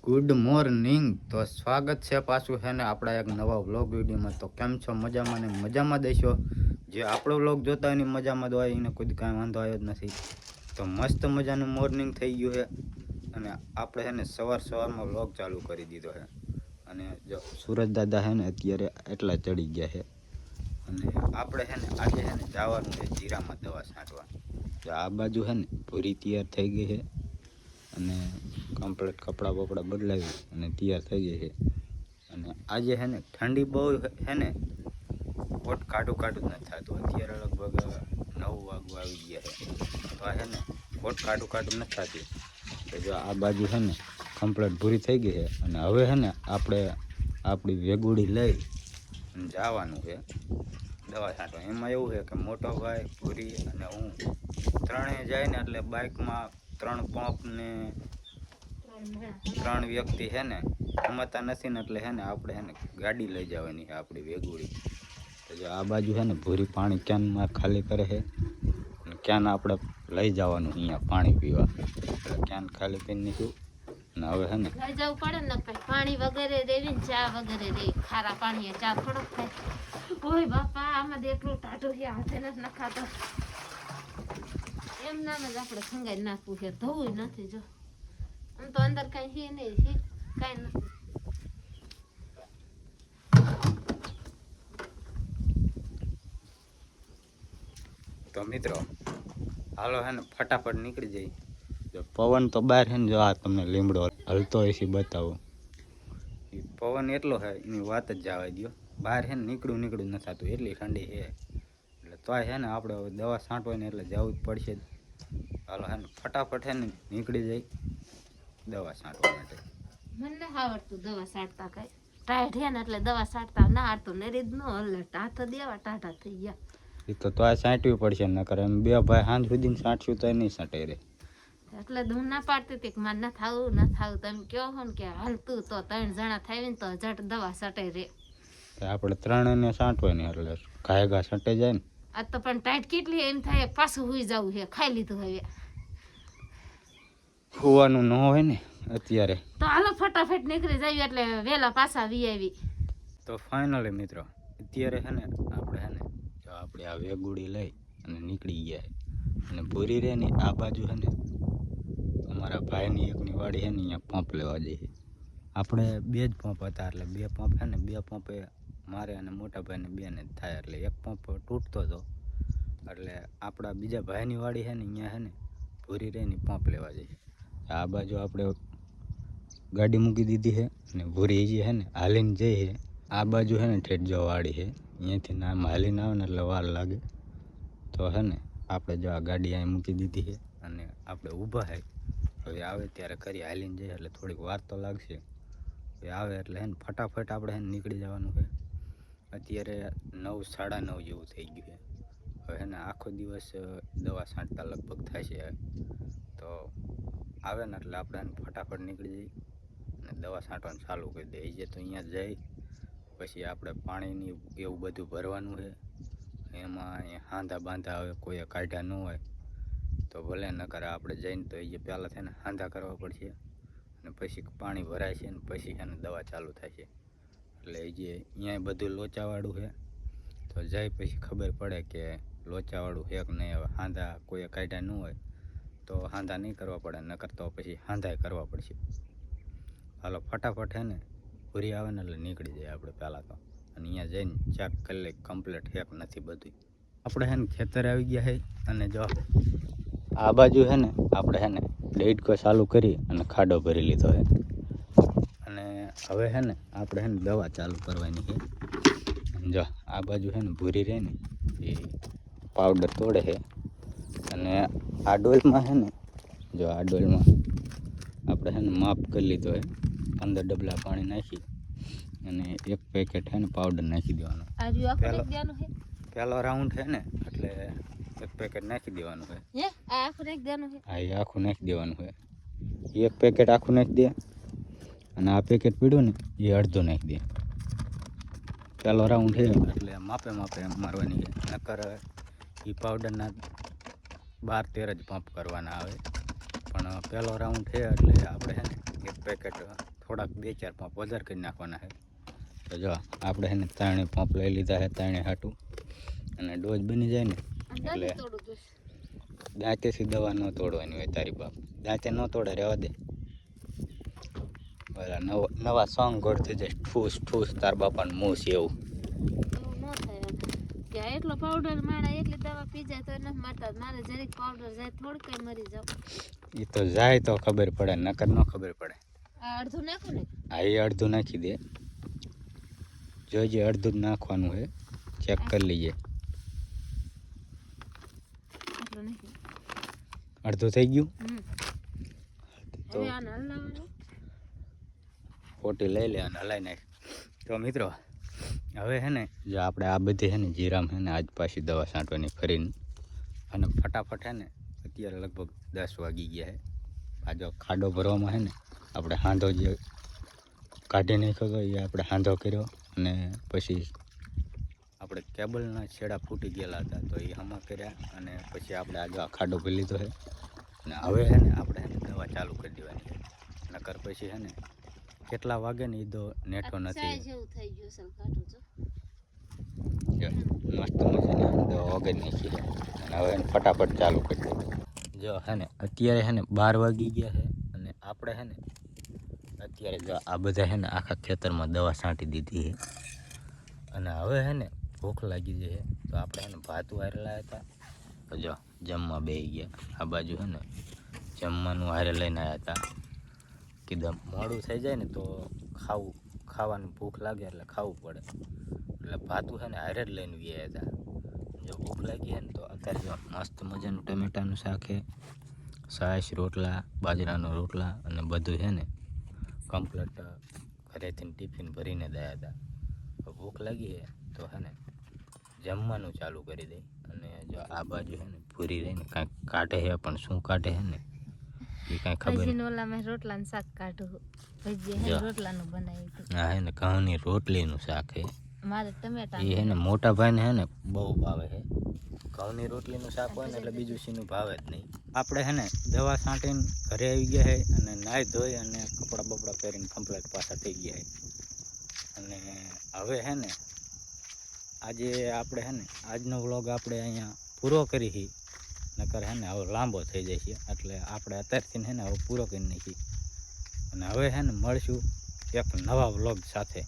Good morning. તો સ્વાગત છે પાછું છે ને આપણા એક નવા વ્લોગ વિડીયોમાં. તો કેમ છો? મજામાં ને મજામાં દેશો. જે આપણો વ્લોગ જોતા હોય એની મજામાં હોય એને કોઈ કાંઈ વાંધો આવ્યો જ નથી. તો મસ્ત મજાનું મોર્નિંગ થઈ ગયું છે અને આપણે છે ને સવારમાં વ્લોગ ચાલુ કરી દીધો છે. અને જો સુરજ દાદા છે ને અત્યારે એટલા ચડી ગયા છે અને આપણે છે ને આજે છે ને જવાનું છે જીરામાં દવા છાંટવા. તો આ બાજુ છે ને પૂરી તૈયાર થઈ ગઈ છે અને કમ્પ્લીટ કપડાં બપડા બદલાવી અને તૈયાર થઈ ગઈ છે. અને આજે છે ને ઠંડી બહુ છે ને કોટ કાઢું જ નથી થતું. અત્યારે લગભગ 9 વાગવા આવી ગયા છે તો આ છે ને કોટ કાઢું નથી થતી. તો જો આ બાજુ છે ને કમ્પ્લીટ ભૂરી થઈ ગઈ છે અને હવે છે ને આપણે આપણી વેગુડી લઈ અને જવાનું છે દવા છાંટવા. એમાં એવું છે કે મોટો ભાઈ, ભૂરી અને હું ત્રણેય જાય ને એટલે બાઇકમાં 3 પંપ ને 3 વ્યક્તિ છે ને રમતા નથી ને એટલે છે ને આપણે છે ને ગાડી લઈ જવાની છે આપણી વેગુડી. તો જો આ બાજુ છે ને ભૂરી પાણી કેનમાં ખાલી કરે છે અને કેન આપણે લઈ જવાનું અહીંયા પાણી પીવા. એટલે કેન ખાલી કરી નાખ્યું અને હવે છે ને લઈ જવું પડે ને પાણી વગેરે દેવી ને ચા વગેરે દે. ખારા પાણી ચા થોડોક થાય. ઓય બાપા આમાં એટલું ટાઢું છે હાથે નથી નખાતો. એમ નામ જ આપણે ખંગાઈ નાખવું છે. ધોવું નથી જો. આમ તો અંદર કઈ છે નહીં, કઈ નથી. તો મિત્રો હાલો છે ને ફટાફટ નીકળી જાય. જો પવન તો બહાર છે ને જો આ તમને લીમડો હલતો હોય છે બતાવું. એ પવન એટલો છે એની વાત જ જવા દો. બહાર છે ને નીકળું નથી થતું એટલી ઠંડી છે. એટલે તોય છે ને આપણે હવે દવા છાંટવાની એટલે જવું જ પડશે જ. હાલો છે ને ફટાફટ છે ને નીકળી જાય દવા છાંટવા માટે. મને આવડતું દવા છાંટતા કઈ ટાઈટ છે ને એટલે દવા છાંટતા ના આવડતું ને રીત નો હલે હાથ દેવા ટાટા થઈ ગયા. એ તો તોય છાંટવી પડશે નકર એમ બે ભાઈ સાંજ સુધી છાંટશું તો નહીં છાંટે રે. એટલે હું ના પાડતી હતી કે મારે ન થાવું તમે કહો છો ને કે હાલતું તો 3 જણા થાય ને તો જટ દવા છટે રે. આપણે 3 ને છાંટવાની એટલે ઘા છટે જાય ને. આ તો પણ ટાઈટ કેટલી એમ થાય પાછું હુઈ જવું છે. ખાઈ લીધું હવે હોવાનું ન હોય ને અત્યારે. તો હાલો ફટાફટ નીકળી જાય એટલે વેલા પાછા વી આવી. તો ફાઇનલી મિત્રો અત્યારે છે ને આપણે છે ને જો આપણે આ વેગુડી લઈ અને નીકળી ગયા અને ભૂરી રહે ને આ બાજુ છે ને અમારા ભાઈની એકની વાડી છે ને અહીંયા પંપ લેવા જઈએ. આપણે 2 જ પંપ હતા એટલે 2 પંપ છે ને 2 પંપે મારે અને મોટા ભાઈને બેને જ થાય એટલે એક પંપ તૂટતો હતો એટલે આપણા બીજા ભાઈની વાડી છે ને અહીંયા છે ને ભૂરી રહીને પંપ લેવા જઈએ. આ બાજુ આપણે ગાડી મૂકી દીધી છે અને ભૂરી જે છે ને હાલીને જઈએ. આ બાજુ છે ને ઠેઠ જો વાડી છે અહીંયાથી નામ હાલીને આવે ને એટલે વાર લાગે. તો છે ને આપણે જો આ ગાડી અહીં મૂકી દીધી છે અને આપણે ઊભા છે. હવે આવે ત્યારે કરી હાલીને જઈએ એટલે થોડીક વાર તો લાગશે. હવે આવે એટલે છે ને ફટાફટ આપણે છે ને નીકળી જવાનું છે. અત્યારે 9 સાડા 9 જેવું થઈ ગયું છે. હવે છે ને આખો દિવસ દવા છાંટતા લગભગ થશે. તો આવે ને એટલે આપણે ફટાફટ નીકળી જઈએ અને દવા છાંટવાનું ચાલુ કરી દઈએ. તો અહીંયા જઈ પછી આપણે પાણીની એવું બધું ભરવાનું છે. એમાં હાંધા બાંધા હવે કોઈ કાઢ્યા ન હોય તો ભલે નકર આપણે જઈને તો એ પહેલાં થઈને હાંધા કરવા પડશે અને પછી પાણી ભરાય છે ને પછી એને દવા ચાલુ થાય છે. એટલે એ જે અહીંયા બધું લોચાવાળું છે તો જાય પછી ખબર પડે કે લોચાવાળું છે કે નહીં. હવે હાંધા કોઈ કાઢ્યા ન હોય તો હાંધા નહીં કરવા પડે નકર તો પછી હાંધાય કરવા પડશે. હાલો ફટાફટ છે ને ભૂરી આવે ને એટલે નીકળી જાય આપણે પહેલાં તો. અને અહીંયા જઈને ચેક કરી લઈ કમ્પ્લીટ હેક નથી બધું. આપણે છે ને ખેતર આવી ગયા છે અને જો આ બાજુ છે ને આપણે છે ને ડેડકો ચાલુ કરી અને ખાડો ભરી લીધો છે. અને હવે છે ને આપણે છે ને દવા ચાલુ કરવાની છે. જો આ બાજુ છે ને ભૂરી રહે ને એ પાવડર તોડે છે અને આ ડોલમાં છે ને જો આ ડોલમાં આપણે છે ને માપ કરી લીધો છે. 15 ડબલા પાણી નાખી અને 1 પેકેટ છે ને પાવડર નાખી દેવાનો. પહેલો રાઉન્ડ છે ને એટલે 1 પેકેટ નાખી દેવાનું છે. હા એ આખું નાખી દેવાનું છે. 1 પેકેટ આખું નાખી દે અને આ પેકેટ પીડ્યું ને એ અડધું નાખી દે. પહેલો રાઉન્ડ છે એટલે માપે મારવાની છે. નકર એ પાવડરના 12-13 જ પંપ કરવાના આવે. પણ પહેલો રાઉન્ડ છે એટલે આપણે છે ને 1 પેકેટ થોડાક 2-4 પંપ વધારે કરી નાખવાના છે. તો જો આપણે છે ને 3 પંપ લઈ લીધા છે, 3 હાટું. અને ડોઝ બની જાય ને એટલે દાંતેથી દવા ન તોડવાની હોય તારી બાપ. દાંતે ન તોડે, રહેવા દે. ઓલા નવા સોંગ ગોળ થઈ જાય, ઠૂસ ઠૂસ તાર બાપાનું મોં છે એવું. એવું ન થાય કે એટલો પાવડર મારા એટલી દવા પી જાય તો નથી મારતા. મારે જરીક પાવડર જાય થોડી કઈ મરી જાવ. એ તો જાય તો ખબર પડે, નકર ન ખબર પડે. આ અડધું નાખું ને? હા, એ અડધું નાખી દે. જોઈજે, અડધું જ નાખવાનું હોય, ચેક કરી લઈએ. એટલું નાખી. અડધું થઈ ગયું. તો હવે આને હલાવવાનું. ખોટી લઈ લે અને હલાવી નાખ. તો મિત્રો હવે છે ને જો આપણે આ બધી છે ને જીરામ છે ને આજ પાછી દવા છાંટવાની ફરીને. અને ફટાફટ છે ને અત્યારે લગભગ 10 વાગી ગયા છે. આ જો ખાડો ભરવામાં છે ને આપણે હાંધો જે કાઢી નાખ્યો હતો એ આપણે હાંધો કર્યો. અને પછી આપણે કેબલના છેડા ફૂટી ગયેલા હતા તો એ હમા કર્યા. અને પછી આપણે આ જો આ ખાડો ભરી લીધો છે. અને હવે છે ને આપણે છે ને દવા ચાલુ કરી દેવાની છે. નકર પછી છે ને કેટલા વાગે ને એ તો નેટો નથી. જેવું થઈ ગયું છે કાઢું છો. મસ્ત મજાની દવા વગર નાખી. અને હવે એને ફટાફટ ચાલુ કરી દે. જો છે ને અત્યારે છે ને 12 વાગી ગયા છે. અને આપણે છે ને અત્યારે જો આ બધા છે ને આખા ખેતરમાં દવા છાંટી દીધી છે. અને હવે છે ને ભૂખ લાગી જાય તો આપણે છે ને ભાત વારેલા હતા તો જો જમવા બેસી ગયા. આ બાજુ છે ને જમવાનું હારે લઈને આવ્યા હતા. કીધું મોડું થઈ જાય ને તો ખાવાની ભૂખ લાગે એટલે ખાવું પડે. એટલે ભાતું છે ને હારે જ લઈને ગયા હતા. જો ભૂખ લાગી છે ને તો અત્યારે જો મસ્ત મજાનું ટમેટાનું શાક છે, છાશ, રોટલા, બાજરાના રોટલા અને બધું છે ને કમ્પ્લીટ ઘરેથી ટિફિન ભરીને દયા હતા. ભૂખ લાગી છે તો છે ને જમવાનું ચાલુ કરી દઈ. અને જો આ બાજુ છે ને પૂરી રહીને કાંઈક કાઢે છે, પણ શું કાઢે છે ને એ કાંઈ ખબર નહીં. ઓલામાં રોટલાનું શાક કાઢું. ભજીયા હે રોટલાનું બનાવ્યું હતું. હા હે ને ઘઉંની રોટલીનું શાક છે. મારે ટમેટા એ હે ને મોટા ભાઈને હે ને બહુ ભાવે છે. ઘઉંની રોટલીનું શાક હોય ને એટલે બીજું સીનું ભાવે જ નહીં. આપણે છે ને દવા છાંટીને ઘરે આવી ગયા છે. અને નાહી ધોઈ અને કપડાં બપડા પહેરીને કમ્પ્લીટ પાછા થઈ ગયા છે. અને હવે છે ને આજે આપણે છે ને આજનો વ્લોગ આપણે અહીંયા પૂરો કરી છે. નકર છે ને હવે લાંબો થઈ જાય છે એટલે આપણે અત્યારથી છે ને હવે પૂરો કરી નાખી. અને હવે છે ને મળશું એક નવા વ્લોગ સાથે.